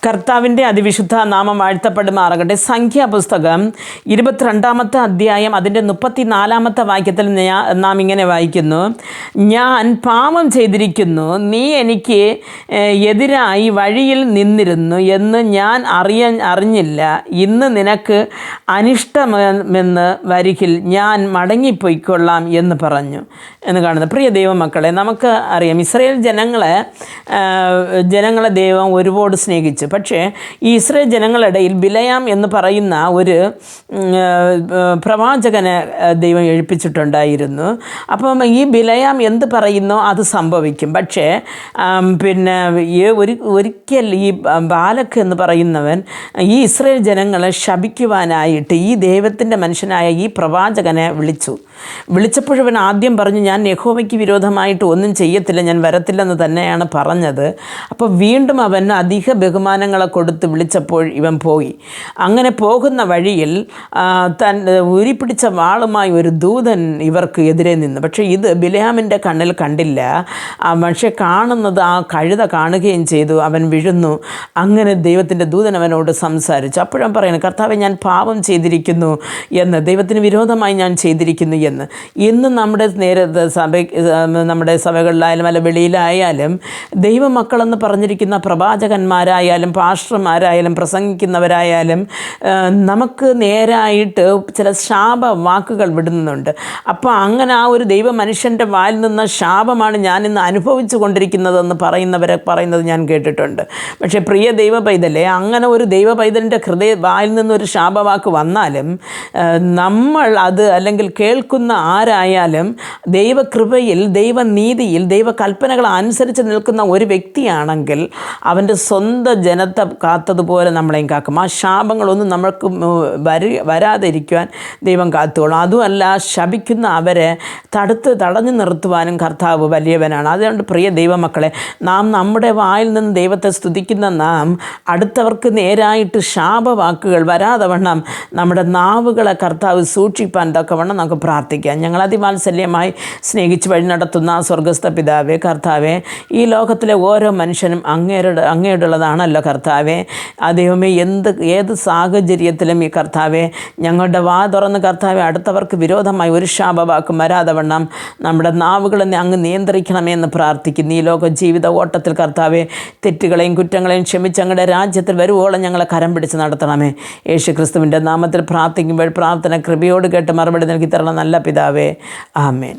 കർത്താവിൻ്റെ അതിവിശുദ്ധ നാമം വാഴ്ത്തപ്പെടുമാറാകട്ടെ. സംഖ്യാപുസ്തകം 22-ാമത്തെ അധ്യായം അതിൻ്റെ 34-ാമത്തെ വാക്യത്തിൽ നാം ഇങ്ങനെ വായിക്കുന്നു: ഞാൻ പാപം ചെയ്തിരിക്കുന്നു, നീ എനിക്ക് എതിരായി വഴിയിൽ നിന്നിരുന്നു എന്ന് ഞാൻ അറിഞ്ഞില്ല. ഇന്ന് നിനക്ക് അനിഷ്ടമെന്ന് വരികിൽ ഞാൻ മടങ്ങിപ്പോയിക്കൊള്ളാം എന്ന് പറഞ്ഞു എന്ന് കാണുന്നത്. പ്രിയ ദൈവമക്കളെ, നമുക്ക് അറിയാം, ഇസ്രായേൽ ജനങ്ങളെ ദൈവം ഒരുപാട് സ്നേഹിച്ചു. പക്ഷേ ഈ ഇസ്രായേൽ ജനങ്ങളിടയിൽ ബിലയാം എന്ന് പറയുന്ന ഒരു പ്രവാചകനെ ദൈവം എഴുപ്പിച്ചിട്ടുണ്ടായിരുന്നു. അപ്പം ഈ ബിലയാം എന്ത് പറയുന്നോ അത് സംഭവിക്കും. പക്ഷേ ഒരിക്കൽ ഈ ബാലക്ക് എന്ന് പറയുന്നവൻ ഈ ഇസ്രായേൽ ജനങ്ങളെ ശപിക്കുവാനായിട്ട് ഈ ദൈവത്തിൻ്റെ മനുഷ്യനായ ഈ പ്രവാചകനെ വിളിച്ചപ്പോഴവൻ ആദ്യം പറഞ്ഞു, ഞാൻ യഹോവയ്ക്ക് വിരോധമായിട്ട് ഒന്നും ചെയ്യത്തില്ല, ഞാൻ വരത്തില്ലെന്ന് തന്നെയാണ് പറഞ്ഞത്. അപ്പോൾ വീണ്ടും അവൻ അധിക ബഹുമാനങ്ങളെ കൊടുത്ത് വിളിച്ചപ്പോൾ ഇവൻ പോയി. അങ്ങനെ പോകുന്ന വഴിയിൽ ഉരിപ്പിടിച്ച വാളുമായി ഒരു ദൂതൻ ഇവർക്ക് എതിരെ നിന്നു. പക്ഷേ ഇത് ബിലയാമിൻ്റെ കണ്ണിൽ കണ്ടില്ല. പക്ഷേ കാണുന്നത് ആ കഴുത കാണുകയും ചെയ്തു. അവൻ വീഴുന്നു. അങ്ങനെ ദൈവത്തിൻ്റെ ദൂതൻ അവനോട് സംസാരിച്ചു. അപ്പോഴും പറയുന്നു, കർത്താവേ, ഞാൻ പാപം ചെയ്തിരിക്കുന്നു എന്ന്, ദൈവത്തിന് വിരോധമായി ഞാൻ ചെയ്തിരിക്കുന്നു എന്ന്. ഇന്ന് നമ്മുടെ സഭകളിലായാലും അല്ല വെളിയിലായാലും ദൈവമക്കളെന്ന് പറഞ്ഞിരിക്കുന്ന പ്രവാചകന്മാരായാലും പാസ്റ്റർമാരായാലും പ്രസംഗിക്കുന്നവരായാലും നമുക്ക് നേരായിട്ട് ചില ശാപ വാക്കുകൾ വിടുന്നുണ്ട്. അപ്പോൾ അങ്ങനെ ആ ഒരു ദൈവ മനുഷ്യൻ്റെ വായിൽ നിന്ന് ശാപമാണ് ഞാനിന്ന് അനുഭവിച്ചു കൊണ്ടിരിക്കുന്നതെന്ന് പറയുന്നത് ഞാൻ കേട്ടിട്ടുണ്ട്. പക്ഷേ പ്രിയ ദൈവ പൈതലേ, അങ്ങനെ ഒരു ദൈവ പൈതലിൻ്റെ വായിൽ നിന്നൊരു ശാപവാക്ക് വന്നാലും നമ്മൾ അത്, അല്ലെങ്കിൽ കേൾക്കുന്ന ആരായാലും ദൈവകൃപയിൽ, ദൈവനീതിയിൽ, ദൈവകൽപ്പനകൾ അനുസരിച്ച് നിൽക്കുന്ന ഒരു വ്യക്തിയാണെങ്കിൽ അവൻ്റെ സ്വന്തം ജനത്തെ കാത്തതുപോലെ നമ്മളെയും കാക്കും. ആ ശാപങ്ങളൊന്നും നമ്മൾക്ക് വരാതിരിക്കുവാൻ ദൈവം കാത്തുകൊള്ളും. അതുമല്ല, ശപിക്കുന്ന അവരെ തടഞ്ഞു നിർത്തുവാനും കർത്താവ് വലിയവനാണ്. അതുകൊണ്ട് പ്രിയ ദൈവമക്കളെ, നാം നമ്മുടെ വായിൽ നിന്ന് ദൈവത്തെ സ്തുതിക്കുന്ന നാം അടുത്തവർക്ക് നേരായിട്ട് ശാപവാക്കുകൾ വരാതെ വണ്ണം നമ്മുടെ നാവുകളെ കർത്താവ് സൂക്ഷിപ്പാൻ തക്കവണ്ണം നമുക്ക് പ്രാർത്ഥിക്കാം. ഞങ്ങൾ അതിവാത്സല്യമായി സ്നേഹിച്ച് വഴി നടത്തുന്ന സ്വർഗസ്ഥ പിതാവേ, കർത്താവേ, ഈ ലോകത്തിലെ ഓരോ മനുഷ്യനും അങ്ങയുടേതാണല്ലോ കർത്താവേ. ദൈവമേ, ഏത് സാഹചര്യത്തിലും ഈ കർത്താവേ ഞങ്ങളുടെ വാ തുറന്ന് കർത്താവെ അടുത്തവർക്ക് വിരോധമായി ഒരു ശാപവാക്കും വരാതെ വണ്ണം നമ്മുടെ നാവുകളെ അങ്ങ് നിയന്ത്രിക്കണമേ എന്ന് പ്രാർത്ഥിക്കുന്നു. ഈ ലോക ജീവിത ഓട്ടത്തിൽ കർത്താവെ തെറ്റുകളെയും കുറ്റങ്ങളെയും ക്ഷമിച്ച് ഞങ്ങളുടെ രാജ്യത്തിൽ വരുവോളം ഞങ്ങളെ കരം പിടിച്ച് നടത്തണമേ. യേശു ക്രിസ്തുവിൻ്റെ നാമത്തിൽ പ്രാർത്ഥിക്കുമ്പോൾ പ്രാർത്ഥന കൃപയോട് കേട്ട് മറുപടി നൽകി തരണം നല്ല പിതാവേ. ആമേൻ.